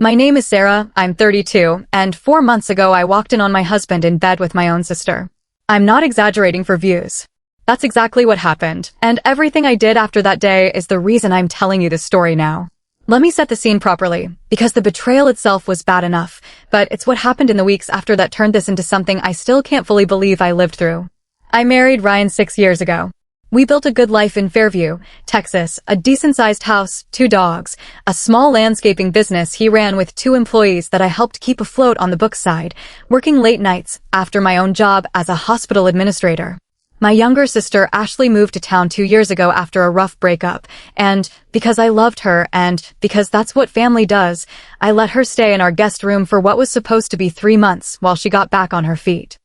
My name is Sarah, I'm 32, and 4 months ago I walked in on my husband in bed with my own sister. I'm not exaggerating for views. That's exactly what happened, and everything I did after that day is the reason I'm telling you this story now. Let me set the scene properly, because the betrayal itself was bad enough, but it's what happened in the weeks after that turned this into something I still can't fully believe I lived through. I married Ryan 6 years ago. We built a good life in Fairview, Texas, a decent-sized house, 2 dogs, a small landscaping business he ran with 2 employees that I helped keep afloat on the book side, working late nights after my own job as a hospital administrator. My younger sister Ashley moved to town 2 years ago after a rough breakup, and because I loved her and because that's what family does, I let her stay in our guest room for what was supposed to be 3 months while she got back on her feet.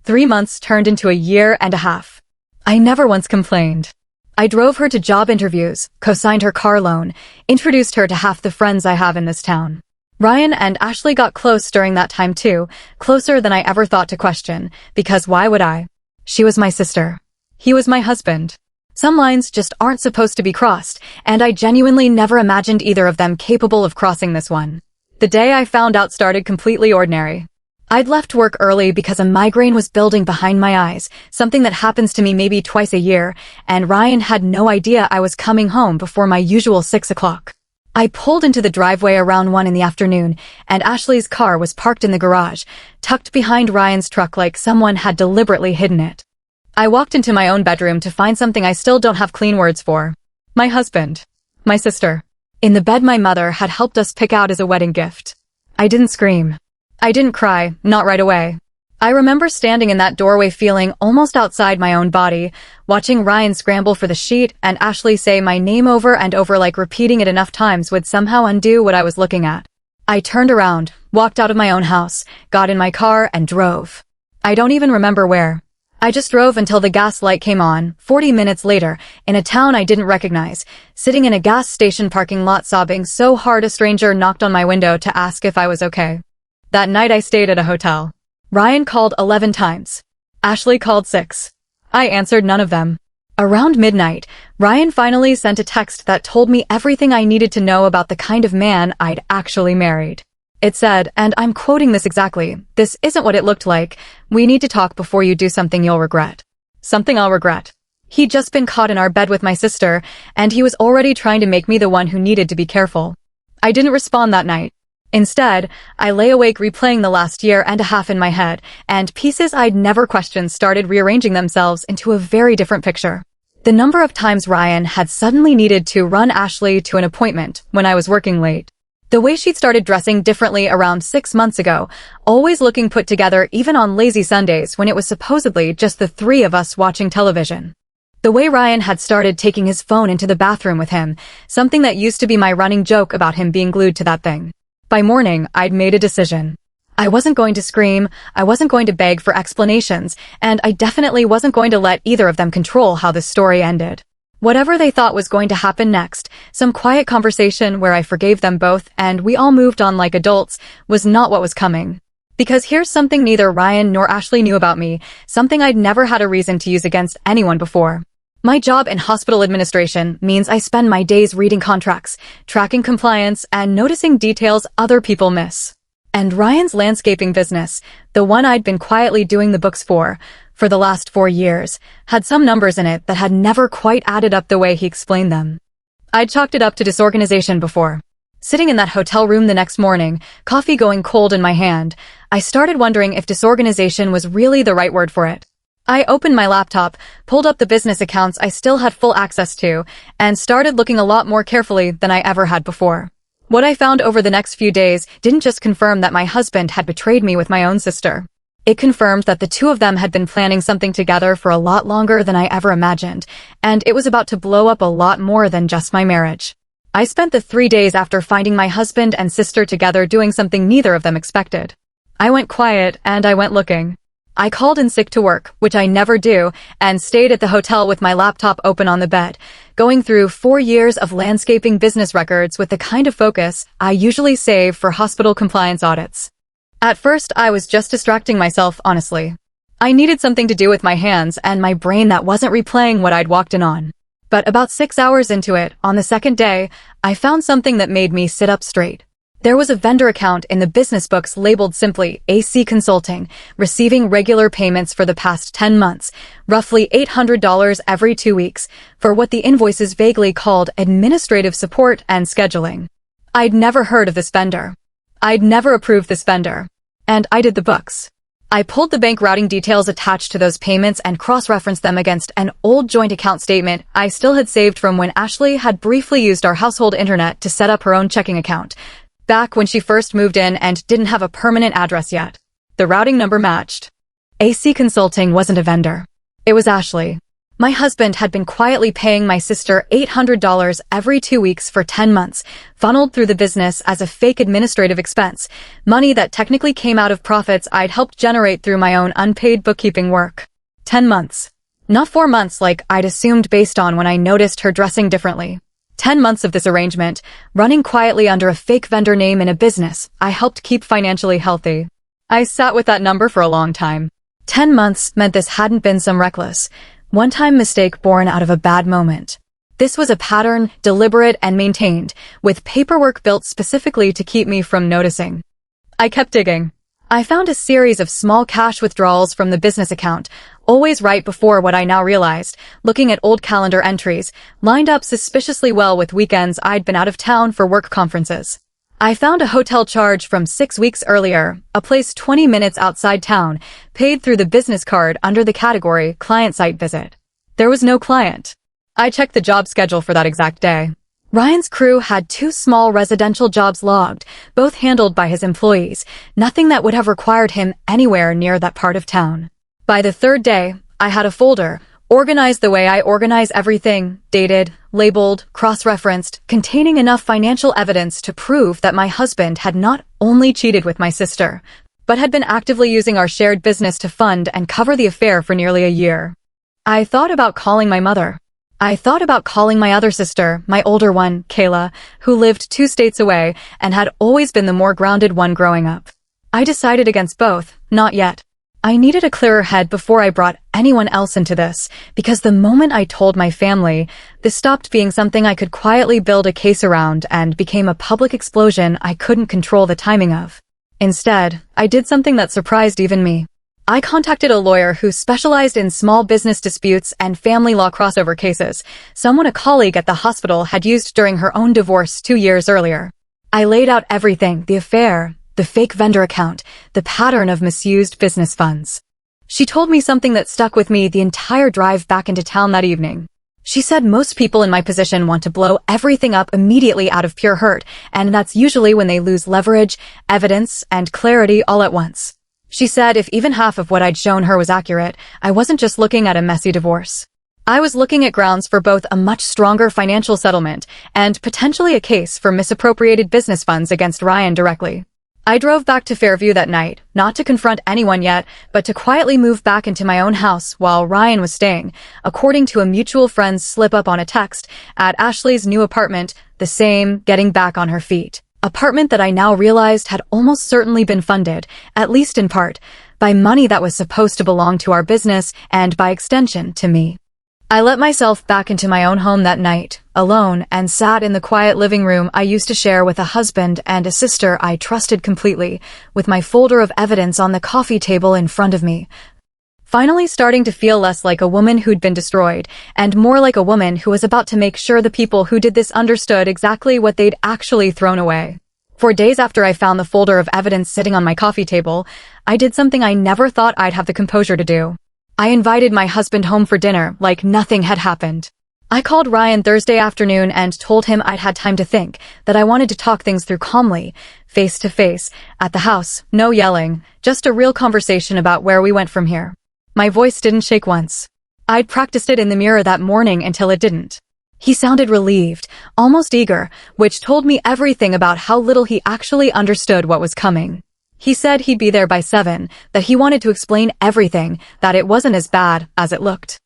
3 months turned into a year and a half. I never once complained. I drove her to job interviews, co-signed her car loan, introduced her to half the friends I have in this town. Ryan and Ashley got close during that time too, closer than I ever thought to question, because why would I? She was my sister. He was my husband. Some lines just aren't supposed to be crossed, and I genuinely never imagined either of them capable of crossing this one. The day I found out started completely ordinary. I'd left work early because a migraine was building behind my eyes, something that happens to me maybe twice a year, and Ryan had no idea I was coming home before my usual 6 o'clock. I pulled into the driveway around 1 in the afternoon, and Ashley's car was parked in the garage, tucked behind Ryan's truck like someone had deliberately hidden it. I walked into my own bedroom to find something I still don't have clean words for. My husband. My sister. In the bed my mother had helped us pick out as a wedding gift. I didn't scream. I didn't cry, not right away. I remember standing in that doorway feeling almost outside my own body, watching Ryan scramble for the sheet and Ashley say my name over and over like repeating it enough times would somehow undo what I was looking at. I turned around, walked out of my own house, got in my car and drove. I don't even remember where. I just drove until the gas light came on, 40 minutes later, in a town I didn't recognize, sitting in a gas station parking lot sobbing so hard a stranger knocked on my window to ask if I was okay. That night I stayed at a hotel. Ryan called 11 times. Ashley called 6. I answered none of them. Around midnight, Ryan finally sent a text that told me everything I needed to know about the kind of man I'd actually married. It said, and I'm quoting this exactly, "This isn't what it looked like. We need to talk before you do something you'll regret." Something I'll regret. He'd just been caught in our bed with my sister, and he was already trying to make me the one who needed to be careful. I didn't respond that night. Instead, I lay awake replaying the last year and a half in my head, and pieces I'd never questioned started rearranging themselves into a very different picture. The number of times Ryan had suddenly needed to run Ashley to an appointment when I was working late. The way she'd started dressing differently around 6 months ago, always looking put together even on lazy Sundays when it was supposedly just the 3 of us watching television. The way Ryan had started taking his phone into the bathroom with him, something that used to be my running joke about him being glued to that thing. By morning, I'd made a decision. I wasn't going to scream, I wasn't going to beg for explanations, and I definitely wasn't going to let either of them control how this story ended. Whatever they thought was going to happen next, some quiet conversation where I forgave them both and we all moved on like adults, was not what was coming. Because here's something neither Ryan nor Ashley knew about me, something I'd never had a reason to use against anyone before. My job in hospital administration means I spend my days reading contracts, tracking compliance, and noticing details other people miss. And Ryan's landscaping business, the one I'd been quietly doing the books for the last 4 years, had some numbers in it that had never quite added up the way he explained them. I'd chalked it up to disorganization before. Sitting in that hotel room the next morning, coffee going cold in my hand, I started wondering if disorganization was really the right word for it. I opened my laptop, pulled up the business accounts I still had full access to, and started looking a lot more carefully than I ever had before. What I found over the next few days didn't just confirm that my husband had betrayed me with my own sister. It confirmed that the 2 of them had been planning something together for a lot longer than I ever imagined, and it was about to blow up a lot more than just my marriage. I spent the 3 days after finding my husband and sister together doing something neither of them expected. I went quiet and I went looking. I called in sick to work, which I never do, and stayed at the hotel with my laptop open on the bed, going through 4 years of landscaping business records with the kind of focus I usually save for hospital compliance audits. At first, I was just distracting myself, honestly. I needed something to do with my hands and my brain that wasn't replaying what I'd walked in on. But about 6 hours into it, on the second day, I found something that made me sit up straight. There was a vendor account in the business books labeled simply AC Consulting, receiving regular payments for the past 10 months, roughly $800 every 2 weeks, for what the invoices vaguely called administrative support and scheduling. I'd never heard of this vendor. I'd never approved this vendor. And I did the books. I pulled the bank routing details attached to those payments and cross-referenced them against an old joint account statement I still had saved from when Ashley had briefly used our household internet to set up her own checking account, back when she first moved in and didn't have a permanent address yet. The routing number matched. AC Consulting wasn't a vendor. It was Ashley. My husband had been quietly paying my sister $800 every 2 weeks for 10 months, funneled through the business as a fake administrative expense, money that technically came out of profits I'd helped generate through my own unpaid bookkeeping work. 10 months. Not 4 months like I'd assumed based on when I noticed her dressing differently. 10 months of this arrangement, running quietly under a fake vendor name in a business I helped keep financially healthy. I sat with that number for a long time. 10 months meant this hadn't been some reckless, one-time mistake born out of a bad moment. This was a pattern, deliberate and maintained, with paperwork built specifically to keep me from noticing. I kept digging. I found a series of small cash withdrawals from the business account, always right before what I now realized, looking at old calendar entries, lined up suspiciously well with weekends I'd been out of town for work conferences. I found a hotel charge from 6 weeks earlier, a place 20 minutes outside town, paid through the business card under the category Client Site Visit. There was no client. I checked the job schedule for that exact day. Ryan's crew had 2 small residential jobs logged, both handled by his employees, nothing that would have required him anywhere near that part of town. By the 3rd day, I had a folder, organized the way I organize everything, dated, labeled, cross-referenced, containing enough financial evidence to prove that my husband had not only cheated with my sister, but had been actively using our shared business to fund and cover the affair for nearly a year. I thought about calling my mother. I thought about calling my other sister, my older one, Kayla, who lived 2 states away and had always been the more grounded one growing up. I decided against both, not yet. I needed a clearer head before I brought anyone else into this, because the moment I told my family, this stopped being something I could quietly build a case around and became a public explosion I couldn't control the timing of. Instead, I did something that surprised even me. I contacted a lawyer who specialized in small business disputes and family law crossover cases, someone a colleague at the hospital had used during her own divorce 2 years earlier. I laid out everything, the affair, the fake vendor account, the pattern of misused business funds. She told me something that stuck with me the entire drive back into town that evening. She said most people in my position want to blow everything up immediately out of pure hurt, and that's usually when they lose leverage, evidence, and clarity all at once. She said if even half of what I'd shown her was accurate, I wasn't just looking at a messy divorce. I was looking at grounds for both a much stronger financial settlement and potentially a case for misappropriated business funds against Ryan directly. I drove back to Fairview that night, not to confront anyone yet, but to quietly move back into my own house while Ryan was staying, according to a mutual friend's slip-up on a text, at Ashley's new apartment, the same, getting back on her feet. Apartment that I now realized had almost certainly been funded, at least in part, by money that was supposed to belong to our business and, by extension, to me. I let myself back into my own home that night, alone, and sat in the quiet living room I used to share with a husband and a sister I trusted completely, with my folder of evidence on the coffee table in front of me. Finally starting to feel less like a woman who'd been destroyed, and more like a woman who was about to make sure the people who did this understood exactly what they'd actually thrown away. For days after I found the folder of evidence sitting on my coffee table, I did something I never thought I'd have the composure to do. I invited my husband home for dinner like nothing had happened. I called Ryan Thursday afternoon and told him I'd had time to think, that I wanted to talk things through calmly, face to face, at the house, no yelling, just a real conversation about where we went from here. My voice didn't shake once. I'd practiced it in the mirror that morning until it didn't. He sounded relieved, almost eager, which told me everything about how little he actually understood what was coming. He said he'd be there by 7, that he wanted to explain everything, that it wasn't as bad as it looked.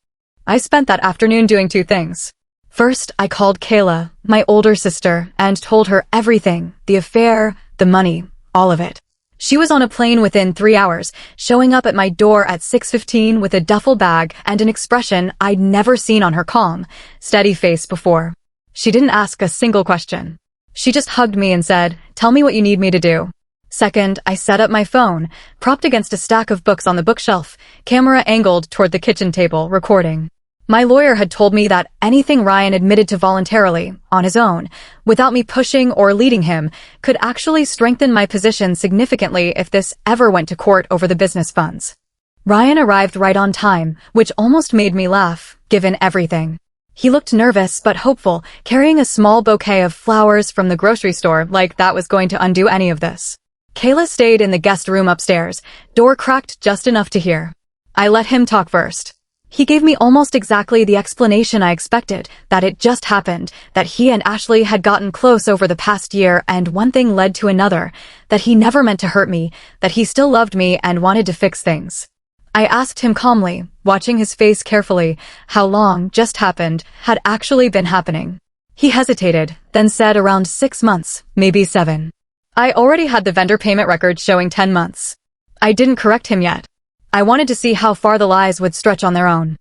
I spent that afternoon doing 2 things. First, I called Kayla, my older sister, and told her everything, the affair, the money, all of it. She was on a plane within 3 hours, showing up at my door at 6:15 with a duffel bag and an expression I'd never seen on her calm, steady face before. She didn't ask a single question. She just hugged me and said, tell me what you need me to do. Second, I set up my phone, propped against a stack of books on the bookshelf, camera angled toward the kitchen table, recording. My lawyer had told me that anything Ryan admitted to voluntarily, on his own, without me pushing or leading him, could actually strengthen my position significantly if this ever went to court over the business funds. Ryan arrived right on time, which almost made me laugh, given everything. He looked nervous but hopeful, carrying a small bouquet of flowers from the grocery store like that was going to undo any of this. Kayla stayed in the guest room upstairs, door cracked just enough to hear. I let him talk first. He gave me almost exactly the explanation I expected, that it just happened, that he and Ashley had gotten close over the past year and one thing led to another, that he never meant to hurt me, that he still loved me and wanted to fix things. I asked him calmly, watching his face carefully, how long just happened had actually been happening. He hesitated, then said around 6 months, maybe 7. I already had the vendor payment record showing 10 months. I didn't correct him yet. I wanted to see how far the lies would stretch on their own.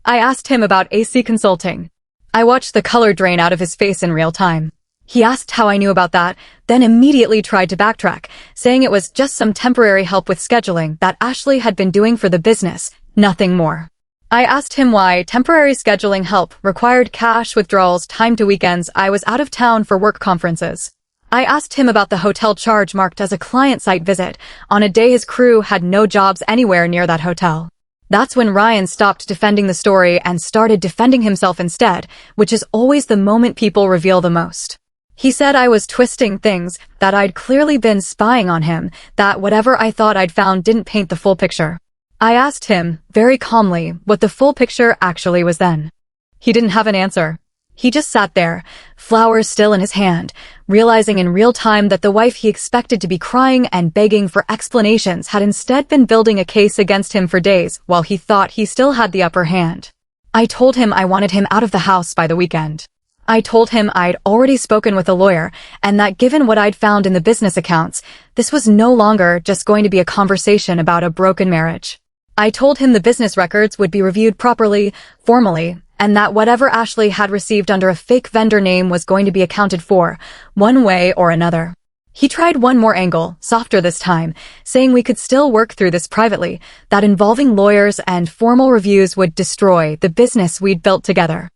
I asked him about AC consulting. I watched the color drain out of his face in real time. He asked how I knew about that, then immediately tried to backtrack, saying it was just some temporary help with scheduling that Ashley had been doing for the business, nothing more. I asked him why temporary scheduling help required cash withdrawals timed to weekends I was out of town for work conferences. I asked him about the hotel charge marked as a client site visit on a day his crew had no jobs anywhere near that hotel. That's when Ryan stopped defending the story and started defending himself instead, which is always the moment people reveal the most. He said I was twisting things, that I'd clearly been spying on him, that whatever I thought I'd found didn't paint the full picture. I asked him, very calmly, what the full picture actually was then. He didn't have an answer. He just sat there, flowers still in his hand, realizing in real time that the wife he expected to be crying and begging for explanations had instead been building a case against him for days while he thought he still had the upper hand. I told him I wanted him out of the house by the weekend. I told him I'd already spoken with a lawyer and that given what I'd found in the business accounts, this was no longer just going to be a conversation about a broken marriage. I told him the business records would be reviewed properly, formally, and that whatever Ashley had received under a fake vendor name was going to be accounted for, one way or another. He tried one more angle, softer this time, saying we could still work through this privately, that involving lawyers and formal reviews would destroy the business we'd built together.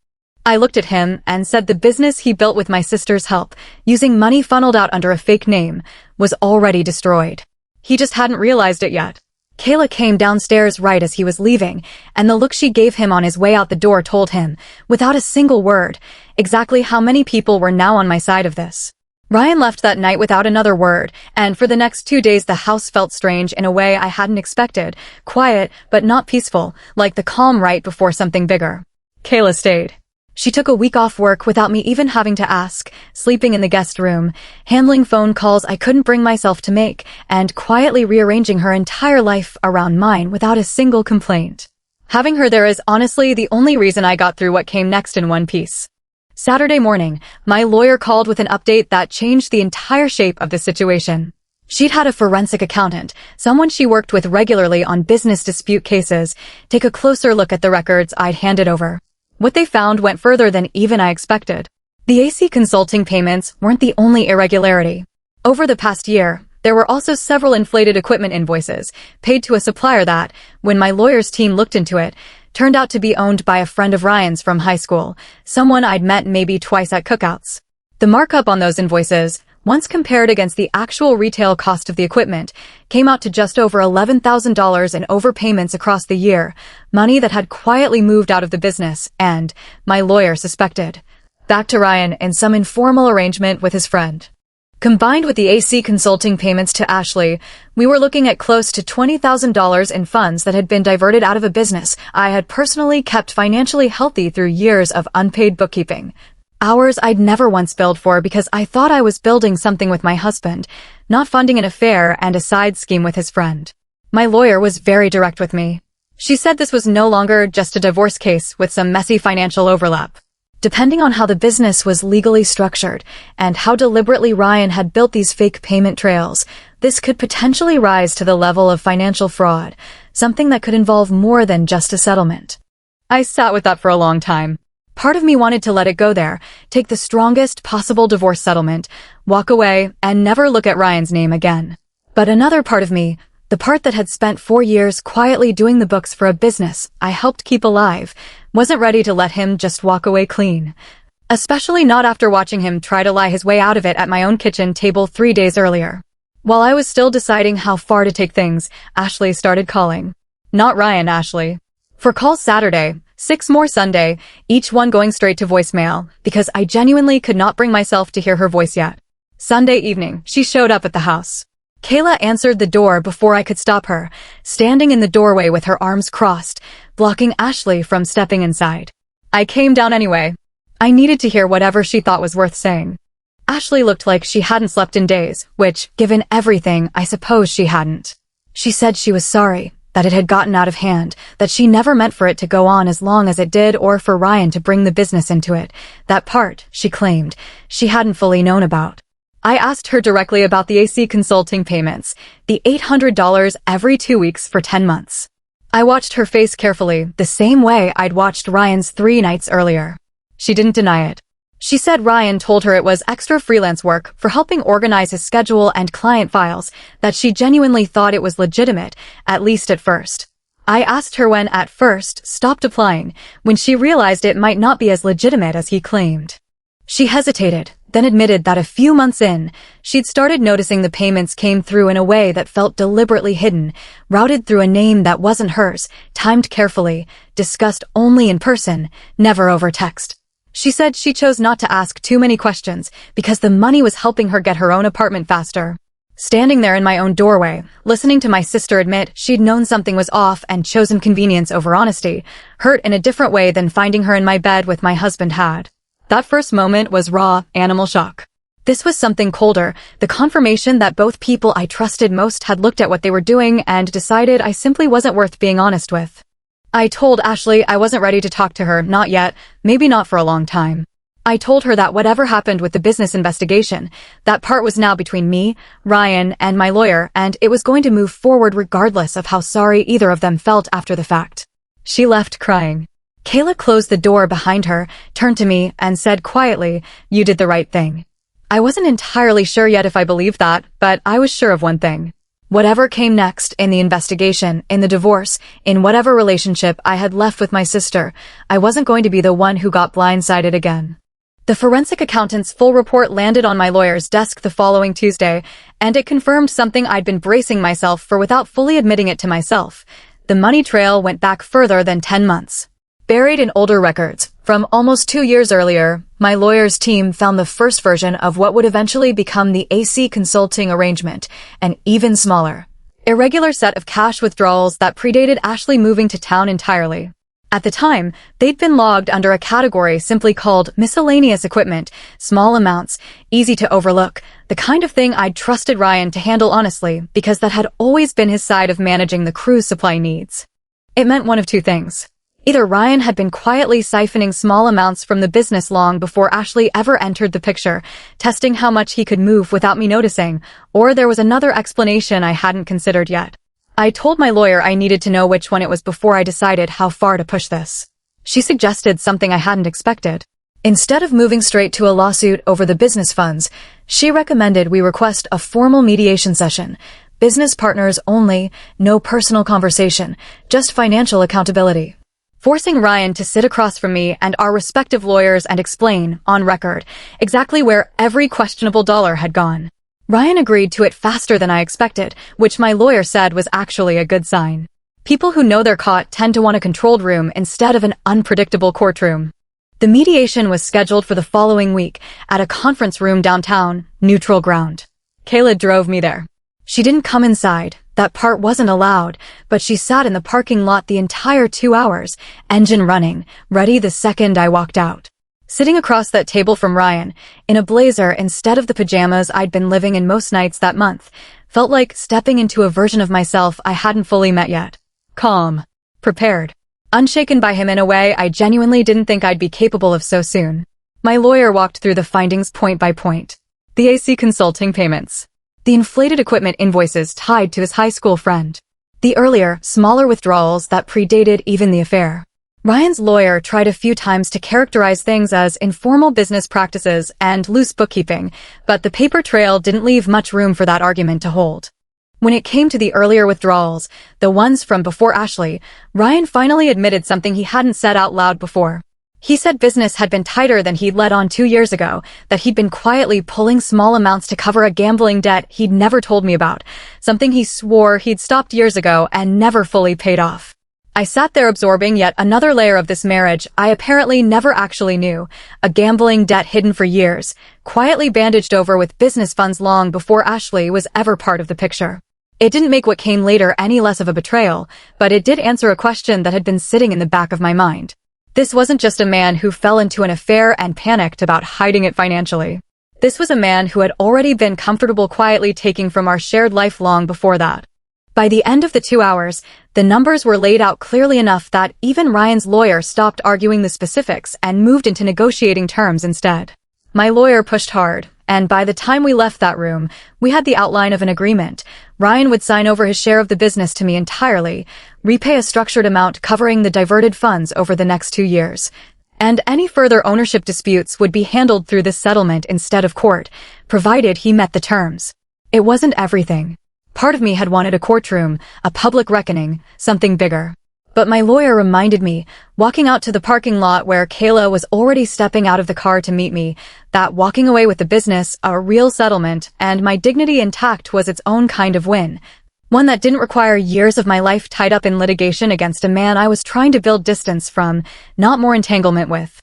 I looked at him and said the business he built with my sister's help, using money funneled out under a fake name, was already destroyed. He just hadn't realized it yet. Kayla came downstairs right as he was leaving, and the look she gave him on his way out the door told him, without a single word, exactly how many people were now on my side of this. Ryan left that night without another word, and for the next 2 days the house felt strange in a way I hadn't expected, quiet but not peaceful, like the calm right before something bigger. Kayla stayed. She took a week off work without me even having to ask, sleeping in the guest room, handling phone calls I couldn't bring myself to make, and quietly rearranging her entire life around mine without a single complaint. Having her there is honestly the only reason I got through what came next in one piece. Saturday morning, my lawyer called with an update that changed the entire shape of the situation. She'd had a forensic accountant, someone she worked with regularly on business dispute cases, take a closer look at the records I'd handed over. What they found went further than even I expected. The AC consulting payments weren't the only irregularity. Over the past year, there were also several inflated equipment invoices, paid to a supplier that, when my lawyer's team looked into it, turned out to be owned by a friend of Ryan's from high school, someone I'd met maybe twice at cookouts. The markup on those invoices, once compared against the actual retail cost of the equipment, came out to just over $11,000 in overpayments across the year, money that had quietly moved out of the business and, my lawyer suspected, back to Ryan in some informal arrangement with his friend. Combined with the AC consulting payments to Ashley, we were looking at close to $20,000 in funds that had been diverted out of a business I had personally kept financially healthy through years of unpaid bookkeeping. Hours I'd never once billed for because I thought I was building something with my husband, not funding an affair and a side scheme with his friend. My lawyer was very direct with me. She said this was no longer just a divorce case with some messy financial overlap. Depending on how the business was legally structured and how deliberately Ryan had built these fake payment trails, this could potentially rise to the level of financial fraud, something that could involve more than just a settlement. I sat with that for a long time. Part of me wanted to let it go there, take the strongest possible divorce settlement, walk away, and never look at Ryan's name again. But another part of me, the part that had spent 4 years quietly doing the books for a business I helped keep alive, wasn't ready to let him just walk away clean. Especially not after watching him try to lie his way out of it at my own kitchen table 3 days earlier. While I was still deciding how far to take things, Ashley started calling. Not Ryan, Ashley. For calls Saturday, 6 more Sunday, each one going straight to voicemail, because I genuinely could not bring myself to hear her voice yet. Sunday evening, she showed up at the house. Kayla answered the door before I could stop her, standing in the doorway with her arms crossed, blocking Ashley from stepping inside. I came down anyway. I needed to hear whatever she thought was worth saying. Ashley looked like she hadn't slept in days, which, given everything, I suppose she hadn't. She said she was sorry, that it had gotten out of hand, that she never meant for it to go on as long as it did or for Ryan to bring the business into it. That part, she claimed, she hadn't fully known about. I asked her directly about the AC consulting payments, the $800 every 2 weeks for 10 months. I watched her face carefully, the same way I'd watched Ryan's 3 nights earlier. She didn't deny it. She said Ryan told her it was extra freelance work for helping organize his schedule and client files, that she genuinely thought it was legitimate, at least at first. I asked her when, at first, stopped applying, when she realized it might not be as legitimate as he claimed. She hesitated, then admitted that a few months in, she'd started noticing the payments came through in a way that felt deliberately hidden, routed through a name that wasn't hers, timed carefully, discussed only in person, never over text. She said she chose not to ask too many questions because the money was helping her get her own apartment faster. Standing there in my own doorway, listening to my sister admit she'd known something was off and chosen convenience over honesty, hurt in a different way than finding her in my bed with my husband had. That first moment was raw, animal shock. This was something colder, the confirmation that both people I trusted most had looked at what they were doing and decided I simply wasn't worth being honest with. I told Ashley I wasn't ready to talk to her, not yet, maybe not for a long time. I told her that whatever happened with the business investigation, that part was now between me, Ryan, and my lawyer, and it was going to move forward regardless of how sorry either of them felt after the fact. She left crying. Kayla closed the door behind her, turned to me, and said quietly, "You did the right thing." I wasn't entirely sure yet if I believed that, but I was sure of one thing. Whatever came next in the investigation, in the divorce, in whatever relationship I had left with my sister, I wasn't going to be the one who got blindsided again. The forensic accountant's full report landed on my lawyer's desk the following Tuesday, and it confirmed something I'd been bracing myself for without fully admitting it to myself. The money trail went back further than 10 months. Buried in older records, from almost 2 years earlier, my lawyer's team found the first version of what would eventually become the AC consulting arrangement, an even smaller, irregular set of cash withdrawals that predated Ashley moving to town entirely. At the time, they'd been logged under a category simply called miscellaneous equipment, small amounts, easy to overlook, the kind of thing I'd trusted Ryan to handle honestly because that had always been his side of managing the crew's supply needs. It meant one of two things. Either Ryan had been quietly siphoning small amounts from the business long before Ashley ever entered the picture, testing how much he could move without me noticing, or there was another explanation I hadn't considered yet. I told my lawyer I needed to know which one it was before I decided how far to push this. She suggested something I hadn't expected. Instead of moving straight to a lawsuit over the business funds, she recommended we request a formal mediation session. Business partners only, no personal conversation, just financial accountability. Forcing Ryan to sit across from me and our respective lawyers and explain, on record, exactly where every questionable dollar had gone. Ryan agreed to it faster than I expected, which my lawyer said was actually a good sign. People who know they're caught tend to want a controlled room instead of an unpredictable courtroom. The mediation was scheduled for the following week at a conference room downtown, neutral ground. Kayla drove me there. She didn't come inside. That part wasn't allowed, but she sat in the parking lot the entire 2 hours, engine running, ready the second I walked out. Sitting across that table from Ryan, in a blazer instead of the pajamas I'd been living in most nights that month, felt like stepping into a version of myself I hadn't fully met yet. Calm. Prepared. Unshaken by him in a way I genuinely didn't think I'd be capable of so soon. My lawyer walked through the findings point by point. The AC consulting payments. The inflated equipment invoices tied to his high school friend. The earlier, smaller withdrawals that predated even the affair. Ryan's lawyer tried a few times to characterize things as informal business practices and loose bookkeeping, but the paper trail didn't leave much room for that argument to hold. When it came to the earlier withdrawals, the ones from before Ashley, Ryan finally admitted something he hadn't said out loud before. He said business had been tighter than he'd let on 2 years ago, that he'd been quietly pulling small amounts to cover a gambling debt he'd never told me about, something he swore he'd stopped years ago and never fully paid off. I sat there absorbing yet another layer of this marriage I apparently never actually knew, a gambling debt hidden for years, quietly bandaged over with business funds long before Ashley was ever part of the picture. It didn't make what came later any less of a betrayal, but it did answer a question that had been sitting in the back of my mind. This wasn't just a man who fell into an affair and panicked about hiding it financially. This was a man who had already been comfortable quietly taking from our shared life long before that. By the end of the 2 hours, the numbers were laid out clearly enough that even Ryan's lawyer stopped arguing the specifics and moved into negotiating terms instead. My lawyer pushed hard, and by the time we left that room, we had the outline of an agreement. Ryan would sign over his share of the business to me entirely, repay a structured amount covering the diverted funds over the next 2 years. And any further ownership disputes would be handled through this settlement instead of court, provided he met the terms. It wasn't everything. Part of me had wanted a courtroom, a public reckoning, something bigger. But my lawyer reminded me, walking out to the parking lot where Kayla was already stepping out of the car to meet me, that walking away with the business, a real settlement, and my dignity intact was its own kind of win. One that didn't require years of my life tied up in litigation against a man I was trying to build distance from, not more entanglement with.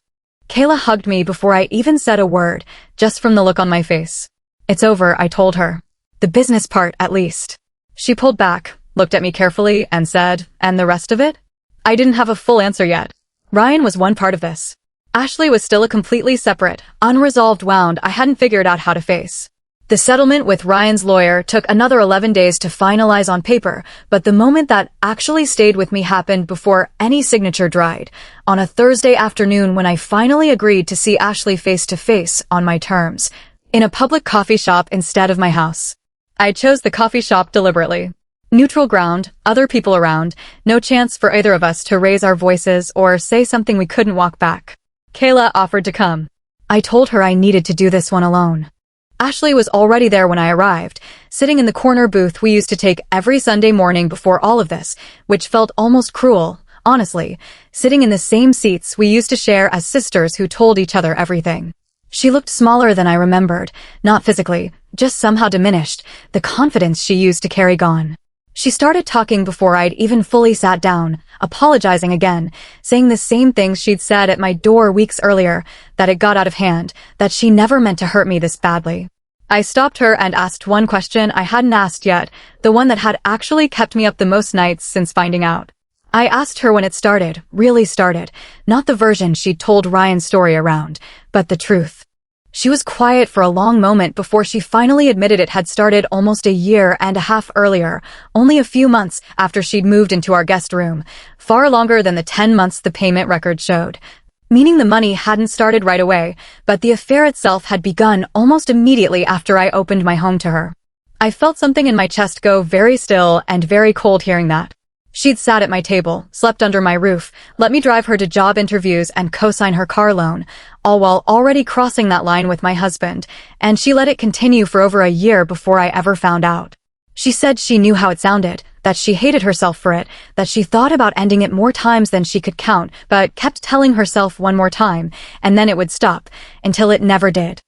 Kayla hugged me before I even said a word, just from the look on my face. "It's over," I told her. "The business part, at least." She pulled back, looked at me carefully, and said, "And the rest of it?" I didn't have a full answer yet. Ryan was one part of this. Ashley was still a completely separate, unresolved wound I hadn't figured out how to face. The settlement with Ryan's lawyer took another 11 days to finalize on paper, but the moment that actually stayed with me happened before any signature dried, on a Thursday afternoon when I finally agreed to see Ashley face to face on my terms, in a public coffee shop instead of my house. I chose the coffee shop deliberately. Neutral ground, other people around, no chance for either of us to raise our voices or say something we couldn't walk back. Kayla offered to come. I told her I needed to do this one alone. Ashley was already there when I arrived, sitting in the corner booth we used to take every Sunday morning before all of this, which felt almost cruel, honestly, sitting in the same seats we used to share as sisters who told each other everything. She looked smaller than I remembered, not physically, just somehow diminished, the confidence she used to carry gone. She started talking before I'd even fully sat down, apologizing again, saying the same things she'd said at my door weeks earlier, that it got out of hand, that she never meant to hurt me this badly. I stopped her and asked one question I hadn't asked yet, the one that had actually kept me up the most nights since finding out. I asked her when it started, really started, not the version she'd told Ryan's story around, but the truth. She was quiet for a long moment before she finally admitted it had started almost a year and a half earlier, only a few months after she'd moved into our guest room, far longer than the 10 months the payment record showed. Meaning the money hadn't started right away, but the affair itself had begun almost immediately after I opened my home to her. I felt something in my chest go very still and very cold hearing that. She'd sat at my table, slept under my roof, let me drive her to job interviews and co-sign her car loan, all while already crossing that line with my husband, and she let it continue for over a year before I ever found out. She said she knew how it sounded, that she hated herself for it, that she thought about ending it more times than she could count, but kept telling herself one more time, and then it would stop, until it never did.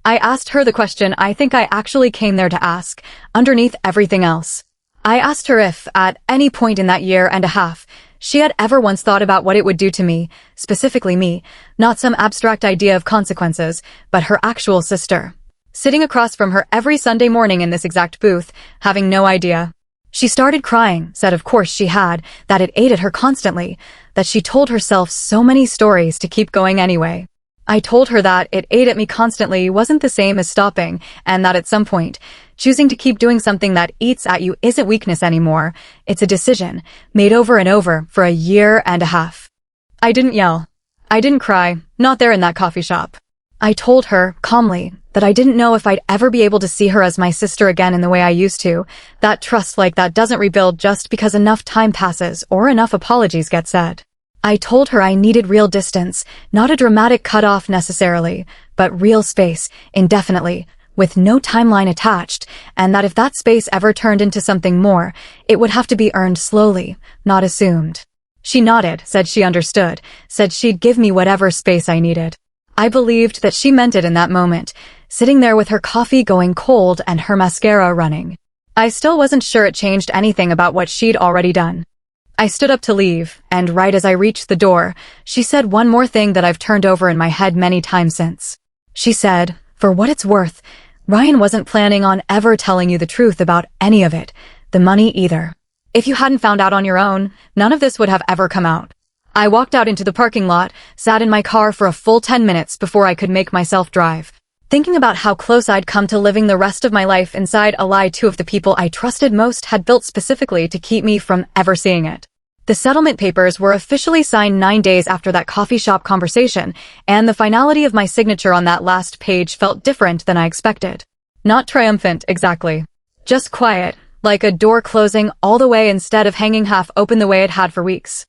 I asked her the question I think I actually came there to ask, underneath everything else. I asked her if, at any point in that year and a half, she had ever once thought about what it would do to me, specifically me, not some abstract idea of consequences, but her actual sister. Sitting across from her every Sunday morning in this exact booth, having no idea. She started crying, said of course she had, that it ate at her constantly, that she told herself so many stories to keep going anyway. I told her that it ate at me constantly wasn't the same as stopping, and that at some point, choosing to keep doing something that eats at you isn't weakness anymore, it's a decision, made over and over for a year and a half. I didn't yell. I didn't cry, not there in that coffee shop. I told her, calmly, that I didn't know if I'd ever be able to see her as my sister again in the way I used to, that trust like that doesn't rebuild just because enough time passes or enough apologies get said. I told her I needed real distance, not a dramatic cutoff necessarily, but real space, indefinitely, with no timeline attached, and that if that space ever turned into something more, it would have to be earned slowly, not assumed. She nodded, said she understood, said she'd give me whatever space I needed. I believed that she meant it in that moment, sitting there with her coffee going cold and her mascara running. I still wasn't sure it changed anything about what she'd already done. I stood up to leave, and right as I reached the door, she said one more thing that I've turned over in my head many times since. She said, "For what it's worth, Ryan wasn't planning on ever telling you the truth about any of it, the money either. If you hadn't found out on your own, none of this would have ever come out." I walked out into the parking lot, sat in my car for a full 10 minutes before I could make myself drive. Thinking about how close I'd come to living the rest of my life inside a lie two of the people I trusted most had built specifically to keep me from ever seeing it. The settlement papers were officially signed 9 days after that coffee shop conversation, and the finality of my signature on that last page felt different than I expected. Not triumphant, exactly. Just quiet, like a door closing all the way instead of hanging half open the way it had for weeks.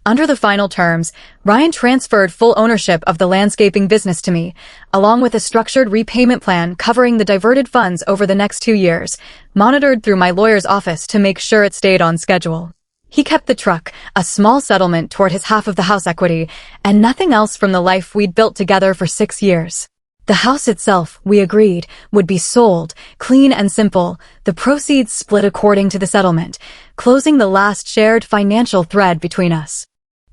Under the final terms, Ryan transferred full ownership of the landscaping business to me, along with a structured repayment plan covering the diverted funds over the next 2 years, monitored through my lawyer's office to make sure it stayed on schedule. He kept the truck, a small settlement toward his half of the house equity, and nothing else from the life we'd built together for 6 years. The house itself, we agreed, would be sold, clean and simple, the proceeds split according to the settlement, closing the last shared financial thread between us.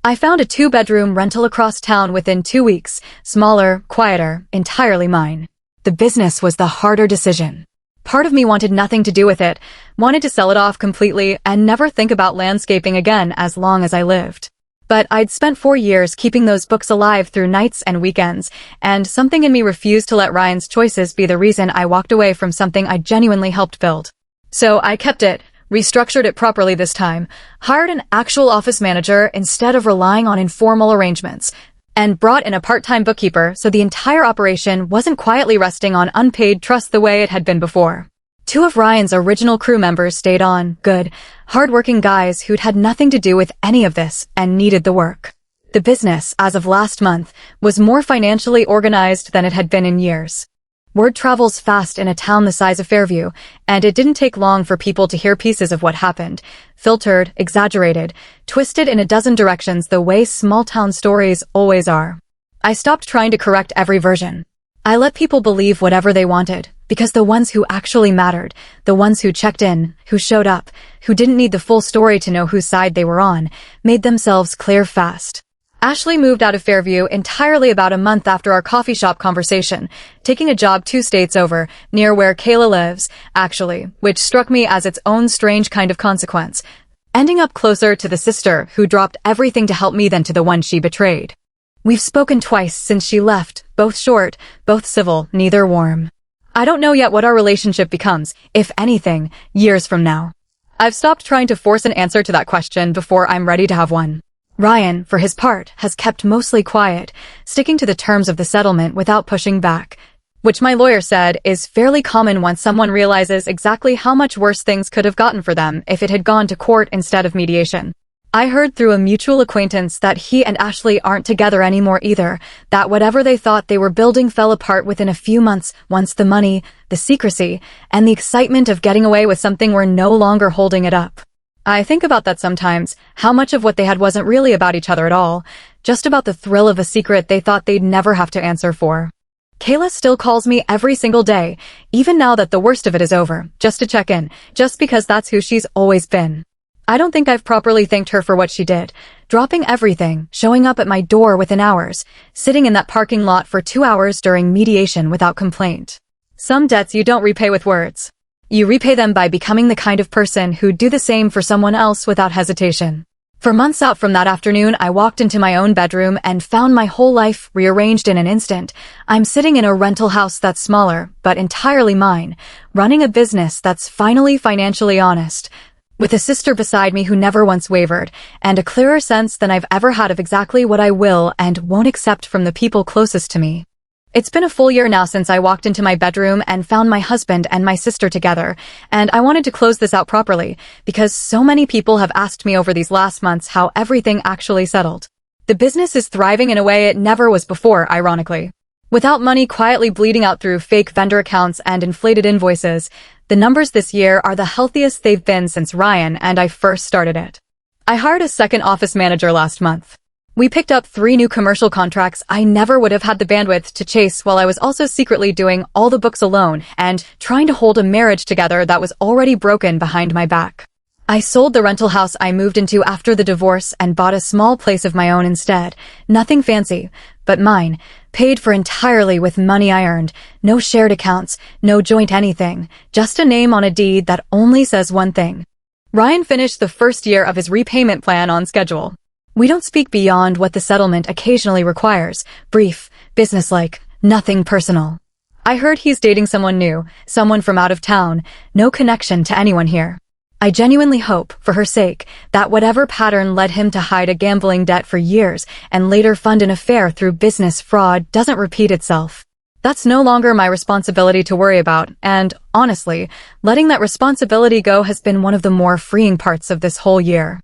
I found a 2-bedroom rental across town within 2 weeks, smaller, quieter, entirely mine. The business was the harder decision. Part of me wanted nothing to do with it, wanted to sell it off completely and never think about landscaping again as long as I lived. But I'd spent 4 years keeping those books alive through nights and weekends, and something in me refused to let Ryan's choices be the reason I walked away from something I genuinely helped build. So I kept it, restructured it properly this time, hired an actual office manager instead of relying on informal arrangements, and brought in a part-time bookkeeper so the entire operation wasn't quietly resting on unpaid trust the way it had been before. 2 of Ryan's original crew members stayed on, good, hard-working guys who'd had nothing to do with any of this and needed the work. The business, as of last month, was more financially organized than it had been in years. Word travels fast in a town the size of Fairview, and it didn't take long for people to hear pieces of what happened, filtered, exaggerated, twisted in a dozen directions the way small-town stories always are. I stopped trying to correct every version. I let people believe whatever they wanted, because the ones who actually mattered, the ones who checked in, who showed up, who didn't need the full story to know whose side they were on, made themselves clear fast. Ashley moved out of Fairview entirely about a month after our coffee shop conversation, taking a job 2 states over, near where Kayla lives, actually, which struck me as its own strange kind of consequence, ending up closer to the sister who dropped everything to help me than to the one she betrayed. We've spoken twice since she left, both short, both civil, neither warm. I don't know yet what our relationship becomes, if anything, years from now. I've stopped trying to force an answer to that question before I'm ready to have one. Ryan, for his part, has kept mostly quiet, sticking to the terms of the settlement without pushing back, which my lawyer said is fairly common once someone realizes exactly how much worse things could have gotten for them if it had gone to court instead of mediation. I heard through a mutual acquaintance that he and Ashley aren't together anymore either, that whatever they thought they were building fell apart within a few months once the money, the secrecy, and the excitement of getting away with something were no longer holding it up. I think about that sometimes, how much of what they had wasn't really about each other at all, just about the thrill of a secret they thought they'd never have to answer for. Kayla still calls me every single day, even now that the worst of it is over, just to check in, just because that's who she's always been. I don't think I've properly thanked her for what she did, dropping everything, showing up at my door within hours, sitting in that parking lot for 2 hours during mediation without complaint. Some debts you don't repay with words. You repay them by becoming the kind of person who'd do the same for someone else without hesitation. For months out from that afternoon, I walked into my own bedroom and found my whole life rearranged in an instant. I'm sitting in a rental house that's smaller, but entirely mine, running a business that's finally financially honest, with a sister beside me who never once wavered, and a clearer sense than I've ever had of exactly what I will and won't accept from the people closest to me. It's been a full year now since I walked into my bedroom and found my husband and my sister together, and I wanted to close this out properly, because so many people have asked me over these last months how everything actually settled. The business is thriving in a way it never was before, ironically. Without money quietly bleeding out through fake vendor accounts and inflated invoices, the numbers this year are the healthiest they've been since Ryan and I first started it. I hired a second office manager last month. We picked up 3 new commercial contracts I never would have had the bandwidth to chase while I was also secretly doing all the books alone and trying to hold a marriage together that was already broken behind my back. I sold the rental house I moved into after the divorce and bought a small place of my own instead. Nothing fancy, but mine, paid for entirely with money I earned. No shared accounts, no joint anything, just a name on a deed that only says one thing. Ryan finished the first year of his repayment plan on schedule. We don't speak beyond what the settlement occasionally requires. Brief, businesslike, nothing personal. I heard he's dating someone new, someone from out of town, no connection to anyone here. I genuinely hope, for her sake, that whatever pattern led him to hide a gambling debt for years and later fund an affair through business fraud doesn't repeat itself. That's no longer my responsibility to worry about, and, honestly, letting that responsibility go has been one of the more freeing parts of this whole year.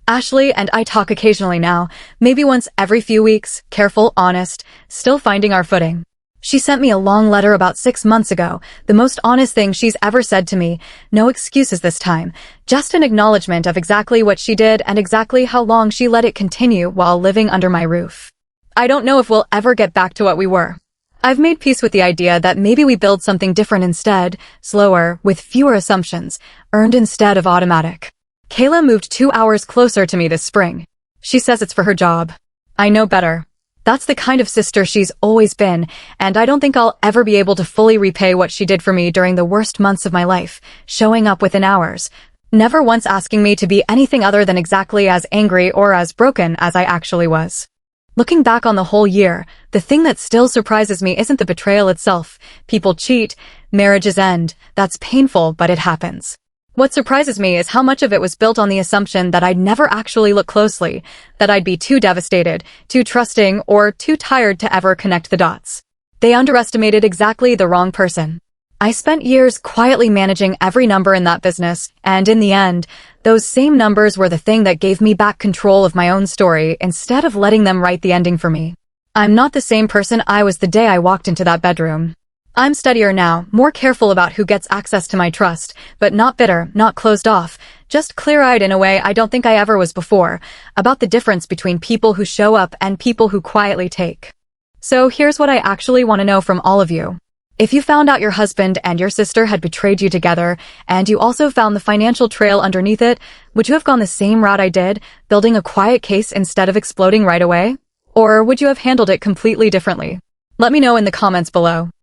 Ashley and I talk occasionally now, maybe once every few weeks, careful, honest, still finding our footing. She sent me a long letter about 6 months ago, the most honest thing she's ever said to me. No excuses this time, just an acknowledgement of exactly what she did and exactly how long she let it continue while living under my roof. I don't know if we'll ever get back to what we were. I've made peace with the idea that maybe we build something different instead, slower, with fewer assumptions, earned instead of automatic. Kayla moved 2 hours closer to me this spring. She says it's for her job. I know better. That's the kind of sister she's always been, and I don't think I'll ever be able to fully repay what she did for me during the worst months of my life, showing up within hours, never once asking me to be anything other than exactly as angry or as broken as I actually was. Looking back on the whole year, the thing that still surprises me isn't the betrayal itself. People cheat, marriages end, that's painful, but it happens. What surprises me is how much of it was built on the assumption that I'd never actually look closely, that I'd be too devastated, too trusting, or too tired to ever connect the dots. They underestimated exactly the wrong person. I spent years quietly managing every number in that business, and in the end, those same numbers were the thing that gave me back control of my own story instead of letting them write the ending for me. I'm not the same person I was the day I walked into that bedroom. I'm steadier now, more careful about who gets access to my trust, but not bitter, not closed off, just clear-eyed in a way I don't think I ever was before, about the difference between people who show up and people who quietly take. So here's what I actually want to know from all of you. If you found out your husband and your sister had betrayed you together, and you also found the financial trail underneath it, would you have gone the same route I did, building a quiet case instead of exploding right away? Or would you have handled it completely differently? Let me know in the comments below.